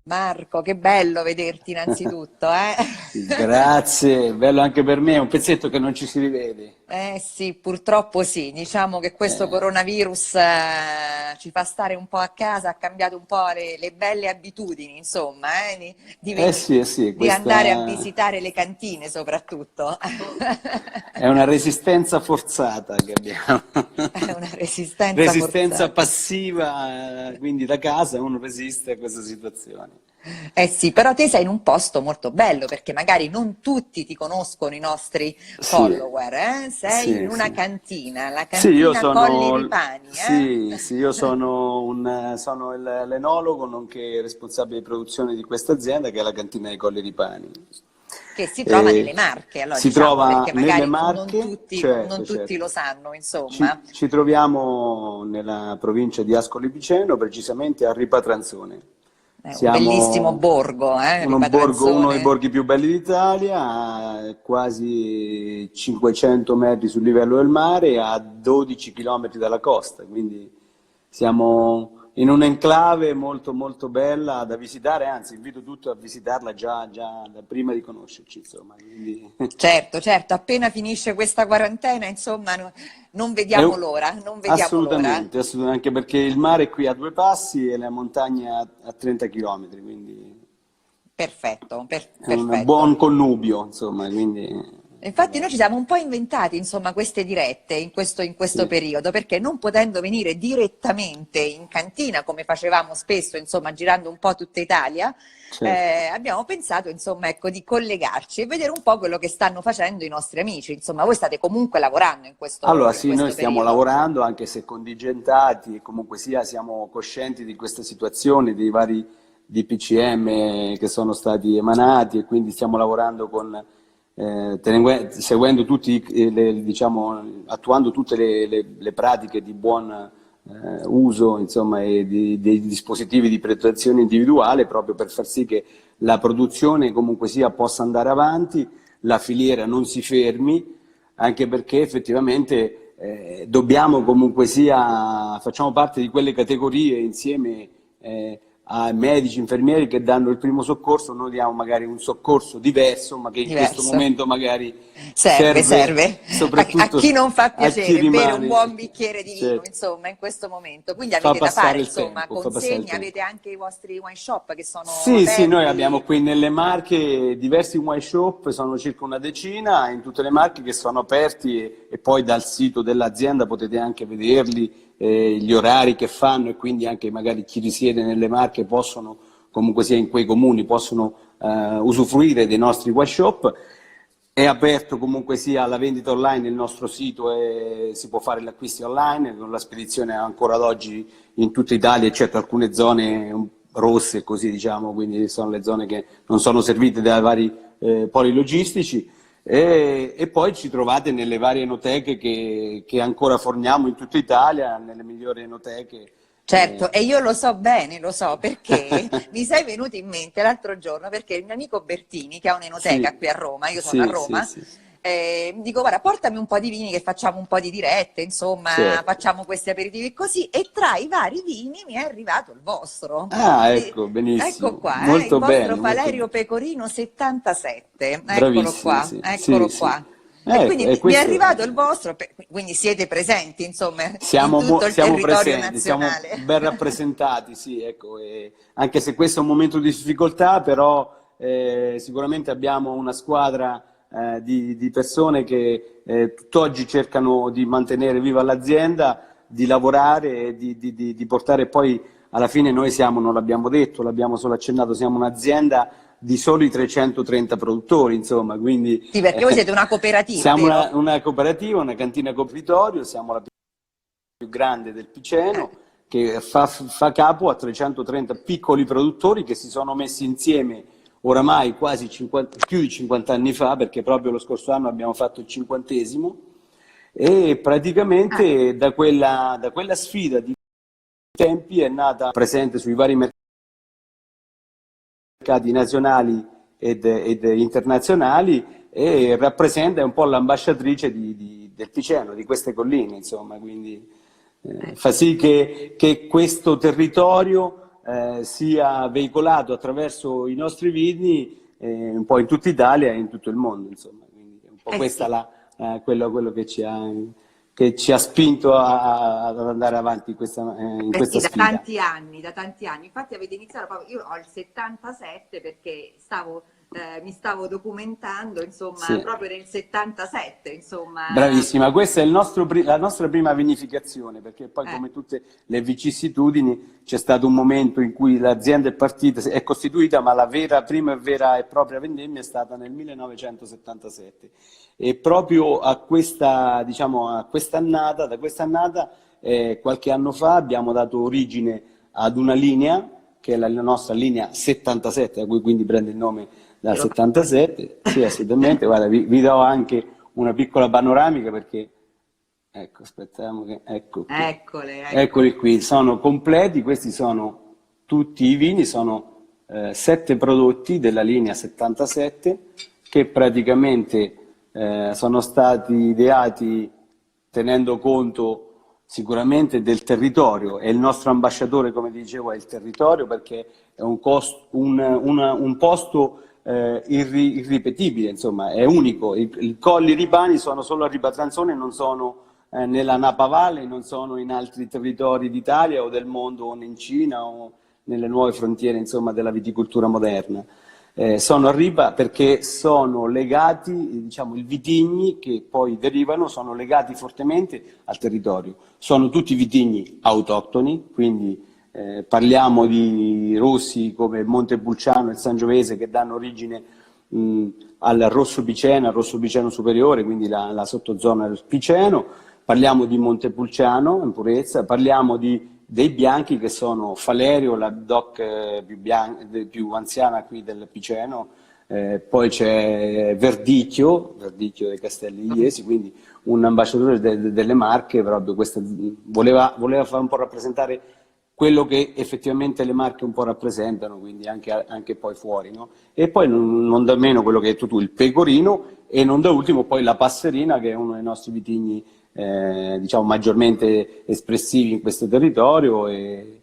Marco, che bello vederti innanzitutto, eh? Grazie, bello anche per me, è un pezzetto che non ci si rivede. Eh sì, purtroppo sì, diciamo che questo Eh, coronavirus ci fa stare un po' a casa, ha cambiato un po' le belle abitudini, insomma, eh sì, di andare a questa visitare le cantine soprattutto. è una resistenza forzata che abbiamo. È una resistenza Resistenza forzata. passiva, quindi da casa uno resiste a questa situazione. Eh sì, però te sei in un posto molto bello perché magari non tutti ti conoscono i nostri Sì, follower, eh? Sei in sì, una sì. cantina, la Sì, io cantina Colli sono, Ripani, sì, sì, io sono, sono l'enologo, nonché responsabile di produzione di questa azienda che è la cantina dei Colli Ripani. che si trova nelle E Marche, allora si diciamolo trova perché nelle magari non Marche, tutti, non certo, tutti lo certo. sanno, Ci, insomma, ci troviamo nella provincia di Ascoli Piceno, precisamente a Ripatranzone. è un bellissimo Siamo borgo, uno dei Ripatranzone. borghi più belli d'Italia, quasi 500 metri sul livello del mare, a 12 chilometri dalla costa, quindi siamo in un'enclave molto molto bella da visitare, anzi invito tutti a visitarla già da prima di conoscerci, insomma. Quindi, Certo, certo, appena finisce questa quarantena, insomma, non è vediamo l'ora, non vediamo l'ora. assolutamente, assolutamente, anche perché il mare è qui a due passi e la montagna a 30 chilometri, quindi Perfetto, è un perfetto. buon connubio, insomma, quindi Infatti noi ci siamo un po' inventati, insomma, queste dirette in questo sì, periodo, perché non potendo venire direttamente in cantina, come facevamo spesso, insomma, girando un po' tutta Italia, certo. abbiamo pensato, insomma, ecco, di collegarci e vedere un po' quello che stanno facendo i nostri amici. Insomma, voi state comunque lavorando Allora in sì, noi questo stiamo periodo. lavorando anche se contingentati e comunque sia siamo coscienti di questa situazione, dei vari DPCM che sono stati emanati e quindi stiamo lavorando con, seguendo tutti, diciamo, attuando tutte le pratiche di buon uso, insomma, e dei dispositivi di protezione individuale proprio per far sì che la produzione comunque sia possa andare avanti, la filiera non si fermi anche perché effettivamente dobbiamo comunque sia, facciamo parte di quelle categorie insieme a medici, infermieri che danno il primo soccorso, noi diamo magari un soccorso diverso, ma che in questo Diverso. momento magari Serve, serve serve. A chi soprattutto non fa a chi piacere bere un rimane, buon bicchiere di vino, certo, insomma, in questo momento. Quindi fa avete da fare, passare il insomma, tempo, fa passare il consegne, tempo. avete anche i vostri wine shop che sono Sì, sì, noi abbiamo aperti. qui nelle Marche diversi wine shop, sono circa una decina in tutte le Marche che sono aperti e poi dal sito dell'azienda potete anche vederli, gli orari che fanno e quindi anche magari chi risiede nelle Marche possono, comunque sia in quei comuni, possono usufruire dei nostri wine shop. È aperto comunque sia la vendita online, il nostro sito e si può fare l'acquisto online, con la spedizione ancora ad oggi in tutta Italia, eccetto alcune zone rosse, così diciamo, quindi sono le zone che non sono servite dai vari poli logistici. E poi ci trovate nelle varie enoteche che ancora forniamo in tutta Italia, nelle migliori enoteche. Certo, e io lo so bene, lo so perché mi sei venuto in mente l'altro giorno perché il mio amico Bertini, che ha un'enoteca Sì, qui a Roma, io sono a sì, sì, Roma, sì, dico guarda portami un po' di vini che facciamo un po' di dirette, insomma certo. facciamo questi aperitivi così e tra i vari vini mi è arrivato il vostro. Ah, Di- ecco, Ecco benissimo, qua, il molto vostro bene, molto Valerio bene. Pecorino 77, Bravissima, sì, sì, eccolo sì. qua. E Ecco, quindi e mi è questo arrivato il vostro, quindi siete presenti, insomma, in siamo, tutto il siamo territorio presenti, siamo nazionale. ben rappresentati, sì, ecco, e anche se questo è un momento di difficoltà, però sicuramente abbiamo una squadra di persone che tutt'oggi cercano di mantenere viva l'azienda, di lavorare e di portare poi, alla fine noi siamo, non l'abbiamo detto, l'abbiamo solo accennato, siamo un'azienda di soli 330 produttori, insomma, quindi Sì, perché voi siete una cooperativa, siamo vero? una cooperativa, una cantina copritorio, siamo la più grande del Eh, Piceno, che fa capo a 330 piccoli produttori che si sono messi insieme oramai quasi 50, più di 50 anni fa, perché proprio lo scorso anno abbiamo fatto il cinquantesimo, e ah, praticamente da quella sfida di tempi è nata presente sui vari mercati nazionali ed internazionali e rappresenta un po' l'ambasciatrice del Piceno, di queste colline, insomma, quindi fa sì che questo territorio sia veicolato attraverso i nostri vini un po' in tutta Italia e in tutto il mondo, insomma, quindi è un po' questa sì. quello che ci ha spinto ad andare avanti in Eh questa sì, da sfida. tanti anni, da tanti anni. Infatti avete iniziato proprio, io ho il 77 perché mi stavo documentando, insomma, Sì. proprio nel 77, insomma. Bravissima, questa è la nostra prima vinificazione, perché poi Eh, come tutte le vicissitudini c'è stato un momento in cui l'azienda è partita, è costituita, ma la prima e vera e propria vendemmia è stata nel 1977. E proprio a questa, diciamo, da quest'annata, qualche anno fa abbiamo dato origine ad una linea, che è la nostra linea 77, da cui quindi prende il nome dal io lo faccio. 77, sì, assolutamente. Guarda, vi do anche una piccola panoramica perché, ecco, aspettiamo che, ecco qui. Eccole, eccole. Eccoli qui, sono completi, questi sono tutti i vini, sono 7 prodotti della linea 77 che praticamente sono stati ideati tenendo conto sicuramente del territorio, e il nostro ambasciatore, come dicevo, è il territorio, perché è un posto irripetibile, insomma, è unico. I Colli Ripani sono solo a Ripatranzone, non sono nella Napa Valley, non sono in altri territori d'Italia o del mondo, o in Cina o nelle nuove frontiere, insomma, della viticoltura moderna. Sono a Ripa perché sono legati, diciamo, i vitigni che poi derivano sono legati fortemente al territorio. Sono tutti vitigni autoctoni, quindi parliamo di rossi come Montepulciano e Sangiovese che danno origine al Rosso Piceno, al Rosso Piceno superiore, quindi la sottozona del Piceno. Parliamo di Montepulciano in purezza, parliamo dei bianchi che sono Falerio, la DOC più anziana qui del Piceno, poi c'è Verdicchio dei Castelli Iesi, quindi un ambasciatore delle Marche, proprio voleva fare un po' rappresentare quello che effettivamente le Marche un po' rappresentano, quindi anche poi fuori, no? E poi non da meno quello che hai detto tu, il pecorino, e non da ultimo poi la passerina, che è uno dei nostri vitigni diciamo maggiormente espressivi in questo territorio, e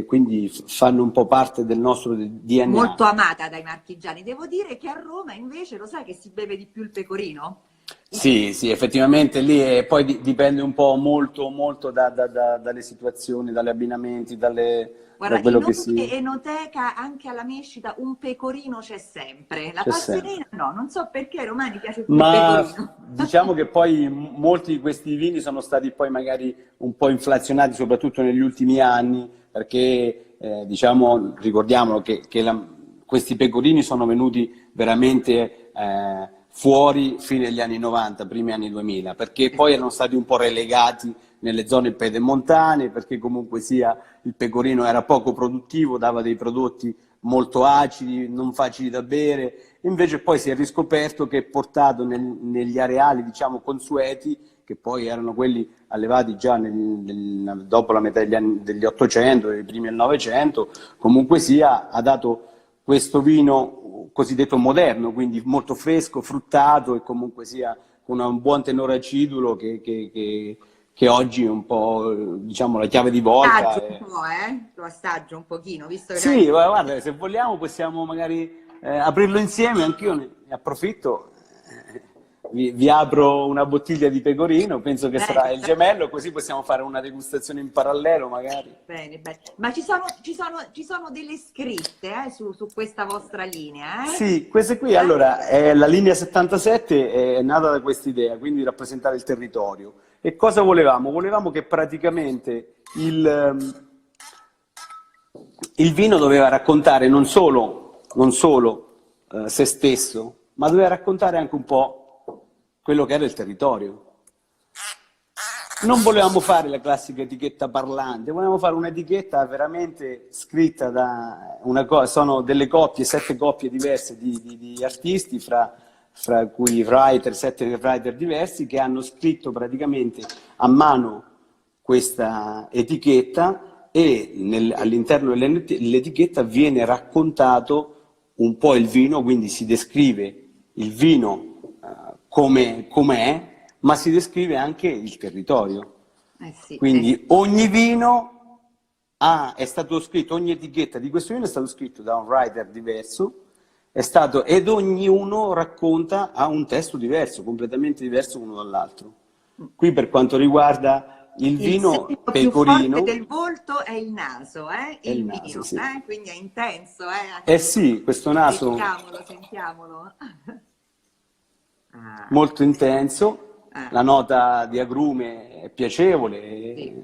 quindi fanno un po' parte del nostro DNA. Molto amata dai marchigiani. Devo dire che a Roma invece lo sai che si beve di più il pecorino? Sì, sì, effettivamente lì poi dipende un po' molto, molto dalle situazioni, dagli abbinamenti, da Guarda, quello in che ogni si... enoteca, anche alla mescita, un pecorino c'è sempre. La c'è sempre. passerina no, non so perché ai romani piace più il Ma pecorino. diciamo che poi molti di questi vini sono stati poi magari un po' inflazionati, soprattutto negli ultimi anni, perché diciamo, ricordiamolo che questi pecorini sono venuti veramente fuori fine agli anni 90, primi anni 2000, perché poi erano stati un po' relegati nelle zone pedemontane, perché comunque sia il pecorino era poco produttivo, dava dei prodotti molto acidi, non facili da bere. Invece poi si è riscoperto che portato negli areali, diciamo, consueti, che poi erano quelli allevati già dopo la metà degli 800 e i primi del 900, comunque sia, ha dato questo vino cosiddetto moderno, quindi molto fresco, fruttato, e comunque sia con un buon tenore acidulo che oggi è un po', diciamo, la chiave di volta. Assaggio un po', lo assaggio un pochino, visto che Sì, guarda, se vogliamo possiamo magari aprirlo insieme, anch'io ne approfitto, vi apro una bottiglia di pecorino, penso che sarà il gemello, così possiamo fare una degustazione in parallelo magari. bene, bene. Ma ci sono delle scritte su questa vostra linea, eh? Sì, questa qui allora è la linea 77, è nata da questa idea, quindi rappresentare il territorio. E cosa volevamo? Volevamo che praticamente il vino doveva raccontare non solo se stesso, ma doveva raccontare anche un po' quello che era il territorio. Non volevamo fare la classica etichetta parlante, volevamo fare un'etichetta veramente scritta sono delle coppie, 7 coppie diverse di artisti, fra cui writer, 7 writer diversi, che hanno scritto praticamente a mano questa etichetta, e all'interno dell'etichetta viene raccontato un po' il vino, quindi si descrive il vino come è, ma si descrive anche il territorio. Sì, Quindi ogni vino è stato scritto, ogni etichetta di questo vino è stato scritto da un writer diverso, ed ognuno racconta, ha un testo diverso, completamente diverso uno dall'altro. Qui per quanto riguarda il vino segno più pecorino, forte del volto è il naso, è il il naso, vino, sì. quindi è intenso, Sì, questo naso Sentiamolo, sentiamolo. molto intenso, Ah, la nota di agrume è piacevole, sì.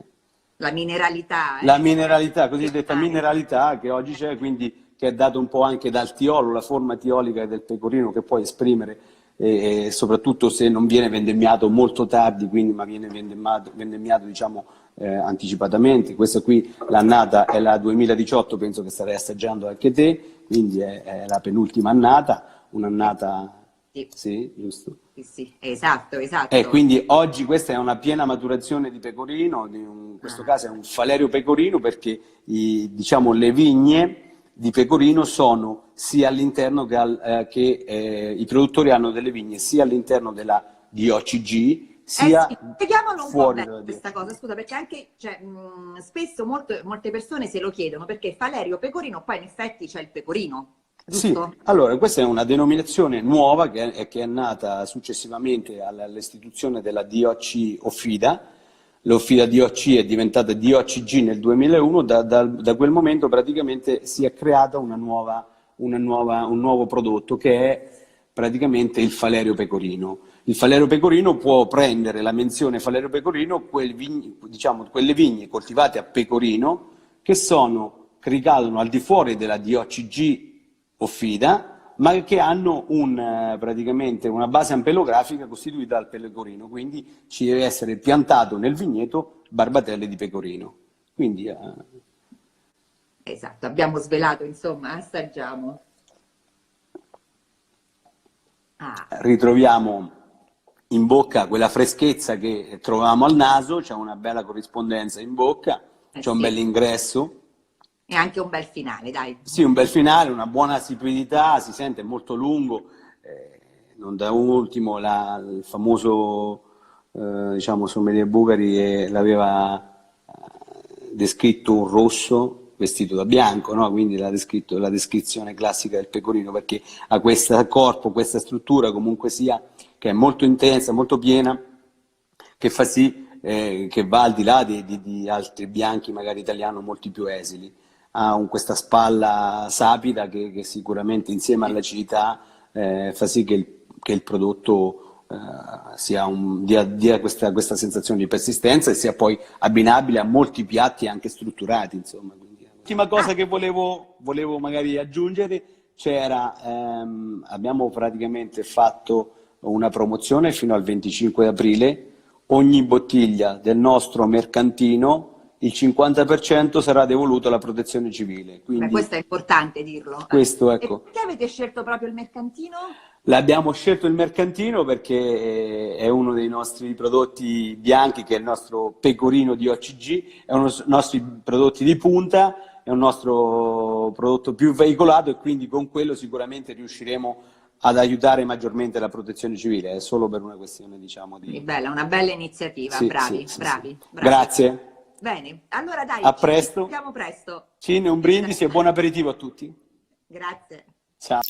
La mineralità, la mineralità, cosiddetta Speciale. mineralità che oggi c'è, quindi che è dato un po' anche dal tiolo, la forma tiolica del pecorino che può esprimere, soprattutto se non viene vendemmiato molto tardi, quindi, ma viene vendemmiato diciamo, anticipatamente. Questa qui, l'annata è la 2018, penso che starai assaggiando anche te, quindi è la penultima annata, un'annata, Sì. sì, giusto? Sì, esatto, E esatto. quindi oggi questa è una piena maturazione di pecorino, in questo caso è un Falerio pecorino perché diciamo, le vigne di pecorino sono sia all'interno che i produttori hanno delle vigne sia all'interno della DOCG sia Sì, spieghiamolo un po' fuori bene dalla questa DOCG. cosa, scusa, perché anche spesso molte persone se lo chiedono, perché Falerio pecorino, poi in effetti c'è il pecorino, Sì, giusto? allora questa è una denominazione nuova che è nata successivamente all'istituzione della DOC Offida. L'Offida DOC è diventata DOCG nel 2001, da quel momento praticamente si è creata un nuovo prodotto che è praticamente il Falerio pecorino. Il Falerio pecorino può prendere la menzione Falerio pecorino diciamo, quelle vigne coltivate a pecorino che ricadono al di fuori della DOCG Offida, ma che hanno praticamente una base ampelografica costituita dal pecorino, quindi ci deve essere piantato nel vigneto barbatelle di pecorino. Quindi, Esatto, abbiamo svelato, insomma, assaggiamo. ritroviamo in bocca quella freschezza che trovavamo al naso, c'è una bella corrispondenza in bocca, c'è un Sì. bel ingresso. E anche un bel finale, dai. Sì, un bel finale, una buona sapidità, si sente molto lungo, non da ultimo il famoso diciamo, sommelier Bugari l'aveva descritto un rosso vestito da bianco, no? Quindi l'ha descritto la descrizione classica del pecorino, perché ha questo corpo, questa struttura comunque sia, che è molto intensa, molto piena, che fa sì che va al di là di altri bianchi magari italiani molti più esili. Ha questa spalla sapida che sicuramente insieme all'acidità fa sì che il prodotto dia questa sensazione di persistenza e sia poi abbinabile a molti piatti anche strutturati, insomma. L'ultima cosa che volevo magari aggiungere abbiamo praticamente fatto una promozione fino al 25 aprile, ogni bottiglia del nostro mercantino il 50% sarà devoluto alla protezione civile. Quindi, questo è importante dirlo. questo, E ecco. perché avete scelto proprio il mercantino? L'abbiamo scelto il mercantino perché è uno dei nostri prodotti bianchi, che è il nostro pecorino di OCG, è uno dei nostri prodotti di punta, è un nostro prodotto più veicolato e quindi con quello sicuramente riusciremo ad aiutare maggiormente la protezione civile, è solo per una questione, diciamo, di... Bella, una bella iniziativa, Sì, bravi, sì, bravi, sì. bravi. Grazie. Bene, allora dai, A ci presto. vediamo presto. Cine, un brindisi e buon aperitivo a tutti. Grazie. Ciao.